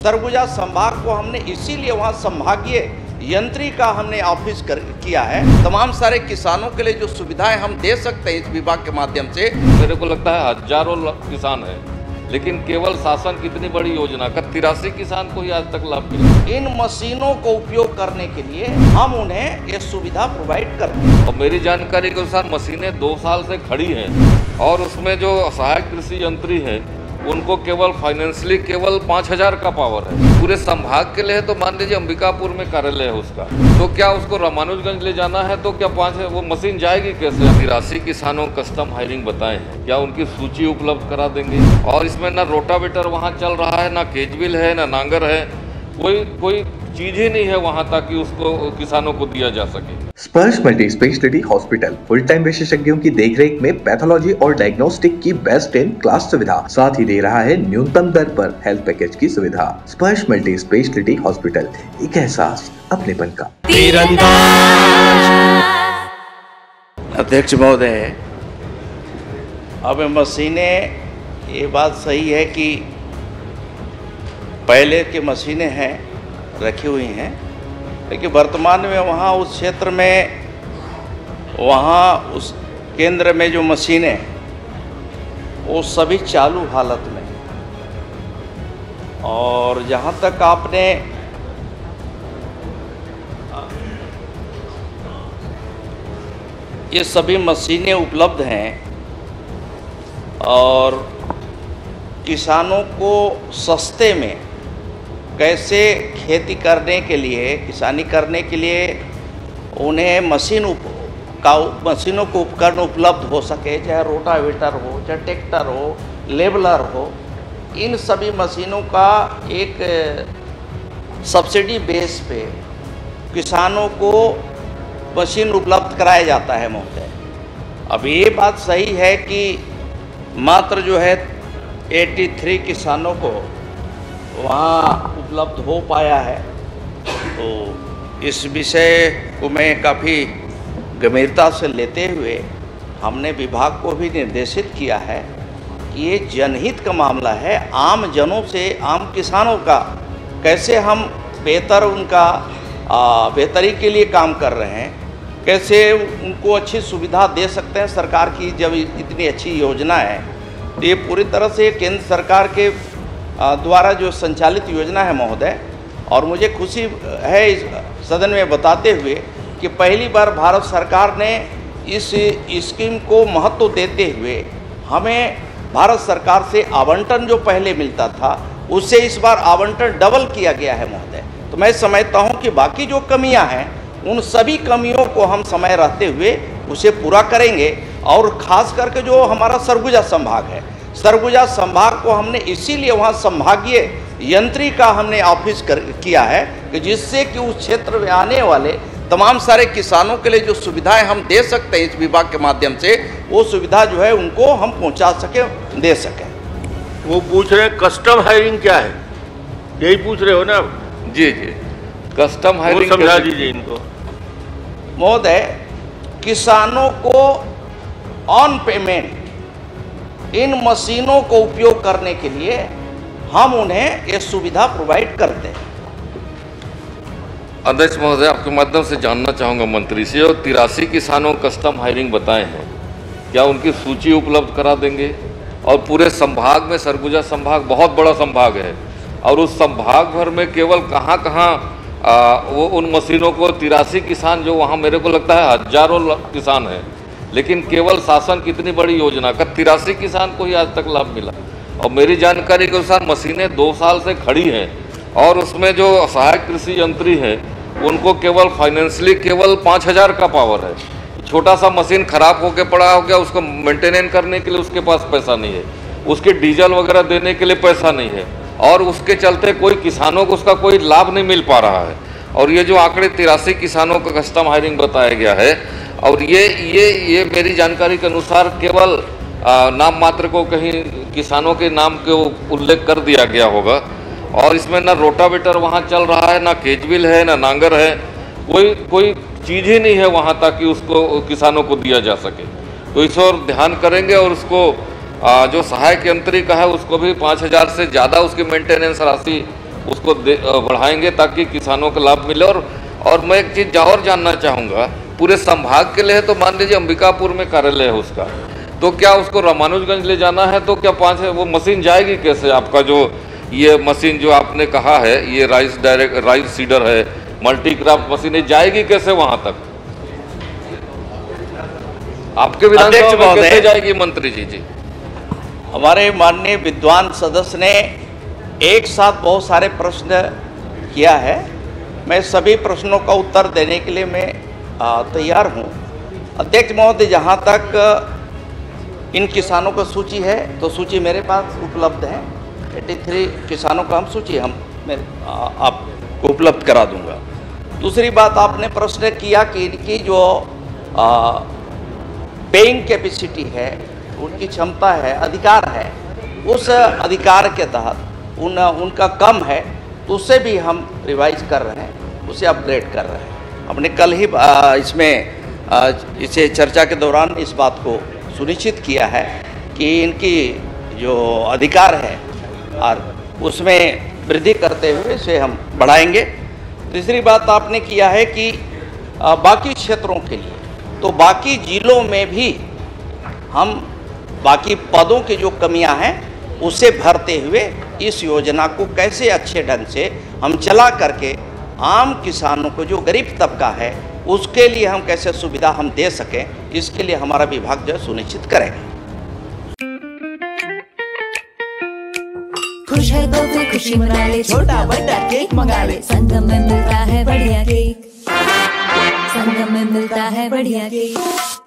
सरगुजा संभाग को हमने इसीलिए वहाँ संभागीय यंत्री का हमने ऑफिस किया है। तमाम सारे किसानों के लिए जो सुविधाएं हम दे सकते हैं इस विभाग के माध्यम से। मेरे को लगता है हजारों किसान हैं, लेकिन केवल शासन कितनी बड़ी योजना का 83 किसान को ही आज तक लाभ मिला। इन मशीनों को उपयोग करने के लिए हम उन्हें ये सुविधा प्रोवाइड करते हैं। और मेरी जानकारी के अनुसार मशीनें 2 साल से खड़ी हैं और उसमें जो सहायक कृषि यंत्री हैं उनको केवल फाइनेंशियली केवल 5000 का पावर है। पूरे संभाग के लिए तो मान लीजिए अंबिकापुर में कार्यालय है उसका, तो क्या उसको रामानुजगंज ले जाना है तो क्या 5 वो मशीन जाएगी कैसे? 83 किसानों कस्टम हायरिंग बताए हैं, क्या उनकी सूची उपलब्ध करा देंगे? और इसमें ना रोटावेटर वहाँ चल रहा है, ना केजविल है, ना नांगर है, कोई चीज ही नहीं है वहाँ ताकि उसको किसानों को दिया जा सके। स्पर्श multi speciality hospital full time विशेषज्ञों की देखरेख में पैथोलॉजी और डायग्नोस्टिक की बेस्ट इन क्लास सुविधा, साथ ही दे रहा है न्यूनतम दर पर हेल्थ पैकेज की सुविधा। स्पर्श मल्टी स्पेशलिटी हॉस्पिटल, एक एहसास अपनेपन का। अध्यक्ष महोदय, अब मशीनें, ये बात सही है कि पहले की मशीनें हैं रखी हुई हैं, लेकिन वर्तमान में वहाँ उस क्षेत्र में, वहाँ उस केंद्र में जो मशीनें वो सभी चालू हालत में। और जहाँ तक आपने ये सभी मशीनें उपलब्ध हैं और किसानों को सस्ते में कैसे खेती करने के लिए, किसानी करने के लिए उन्हें मशीनों को उपकरण उपलब्ध हो सके, चाहे रोटावेटर हो, चाहे ट्रैक्टर हो, लेबलर हो, इन सभी मशीनों का एक सब्सिडी बेस पे किसानों को मशीन उपलब्ध कराया जाता है महोदय। अब ये बात सही है कि मात्र जो है 83 किसानों को वहाँ उपलब्ध हो पाया है, तो इस विषय को मैं काफ़ी गंभीरता से लेते हुए हमने विभाग को भी निर्देशित किया है कि ये जनहित का मामला है। आम जनों से, आम किसानों का कैसे हम बेहतरी के लिए काम कर रहे हैं, कैसे उनको अच्छी सुविधा दे सकते हैं। सरकार की जब इतनी अच्छी योजना है तो ये पूरी तरह से केंद्र सरकार के द्वारा जो संचालित योजना है महोदय। और मुझे खुशी है इस सदन में बताते हुए कि पहली बार भारत सरकार ने इस स्कीम को महत्व देते हुए हमें भारत सरकार से आवंटन जो पहले मिलता था उससे इस बार आवंटन डबल किया गया है महोदय। तो मैं समझता हूं कि बाकी जो कमियां हैं उन सभी कमियों को हम समय रहते हुए उसे पूरा करेंगे। और ख़ास करके जो हमारा सरगुजा संभाग है, सरगुजा संभाग को हमने इसीलिए वहाँ संभागीय यंत्री का हमने ऑफिस किया है कि जिससे कि उस क्षेत्र में आने वाले तमाम सारे किसानों के लिए जो सुविधाएं हम दे सकते हैं इस विभाग के माध्यम से, वो सुविधा जो है उनको हम पहुंचा सकें, दे सकें। वो पूछ रहे हैं कस्टम हायरिंग क्या है, यही पूछ रहे हो ना? जी जी, कस्टम हायरिंग समझा दीजिए इनको। महोदय, किसानों को ऑन पेमेंट इन मशीनों को उपयोग करने के लिए हम उन्हें ये सुविधा प्रोवाइड करते हैं। अध्यक्ष महोदय, आपके माध्यम से जानना चाहूँगा मंत्री से, और 83 किसानों कस्टम हायरिंग बताए हैं, क्या उनकी सूची उपलब्ध करा देंगे? और पूरे संभाग में, सरगुजा संभाग बहुत बड़ा संभाग है और उस संभाग भर में केवल कहाँ वो उन मशीनों को 83 किसान, जो वहाँ मेरे को लगता है हजारों किसान हैं, लेकिन केवल शासन कितनी बड़ी योजना का 83 किसान को ही आज तक लाभ मिला। और मेरी जानकारी के अनुसार मशीनें 2 साल से खड़ी हैं और उसमें जो सहायक कृषि यंत्री हैं उनको केवल फाइनेंशियली केवल 5000 का पावर है। छोटा सा मशीन खराब होकर पड़ा हो गया, उसको मेंटेनेंस करने के लिए उसके पास पैसा नहीं है, उसके डीजल वगैरह देने के लिए पैसा नहीं है, और उसके चलते कोई किसानों को उसका कोई लाभ नहीं मिल पा रहा है। और ये जो आंकड़े 83 किसानों का कस्टम हायरिंग बताया गया है, और ये मेरी जानकारी के अनुसार केवल नाम मात्र को कहीं किसानों के नाम के उल्लेख कर दिया गया होगा। और इसमें ना रोटावेटर वहाँ चल रहा है, ना केजविल है, ना नांगर है, कोई चीज़ ही नहीं है वहाँ ताकि उसको किसानों को दिया जा सके। तो इस ओर ध्यान करेंगे और उसको जो सहायक यंत्री का है उसको भी 5000 से ज़्यादा उसकी मेंटेनेंस राशि उसको बढ़ाएंगे ताकि किसानों को लाभ मिले। और मैं एक चीज़ और जानना चाहूँगा, पूरे संभाग के लिए है तो मान लीजिए अंबिकापुर में कार्यालय है उसका, तो क्या उसको रामानुजगंज ले जाना है तो क्या वो मशीन जाएगी कैसे? आपका जो ये मशीन जो आपने कहा है, ये राइस सीडर है, मल्टी क्राफ्ट मशीन, जाएगी कैसे वहाँ तक? आपके विधानसभा में कैसे जाएगी मंत्री जी? जी, हमारे माननीय विद्वान सदस्य ने एक साथ बहुत सारे प्रश्न किया है। मैं सभी प्रश्नों का उत्तर देने के लिए मैं तैयार हूँ। अध्यक्ष महोदय, जहाँ तक इन किसानों की सूची है तो सूची मेरे पास उपलब्ध है। 83 किसानों का सूची मैं आपको उपलब्ध करा दूंगा। दूसरी बात, आपने प्रश्न किया कि इनकी जो पेइंग कैपेसिटी है, उनकी क्षमता है, अधिकार है, उस अधिकार के तहत उनका कम है तो उससे भी हम रिवाइज कर रहे हैं, उसे अपग्रेड कर रहे हैं। हमने कल ही इसे चर्चा के दौरान इस बात को सुनिश्चित किया है कि इनकी जो अधिकार है और उसमें वृद्धि करते हुए इसे हम बढ़ाएंगे। तीसरी बात आपने किया है कि बाकी क्षेत्रों के लिए, तो बाकी जिलों में भी हम बाकी पदों की जो कमियां हैं उसे भरते हुए इस योजना को कैसे अच्छे ढंग से हम चला करके आम किसानों को, जो गरीब तबका है, उसके लिए हम कैसे सुविधा हम दे सकें, इसके लिए हमारा विभाग जो सुनिश्चित करेगा। खुश है तो फिर खुशी मना ले, छोटा बड़ा केक मंगा ले, संगम में मिलता है बढ़िया केक, संगम में मिलता है बढ़िया केक।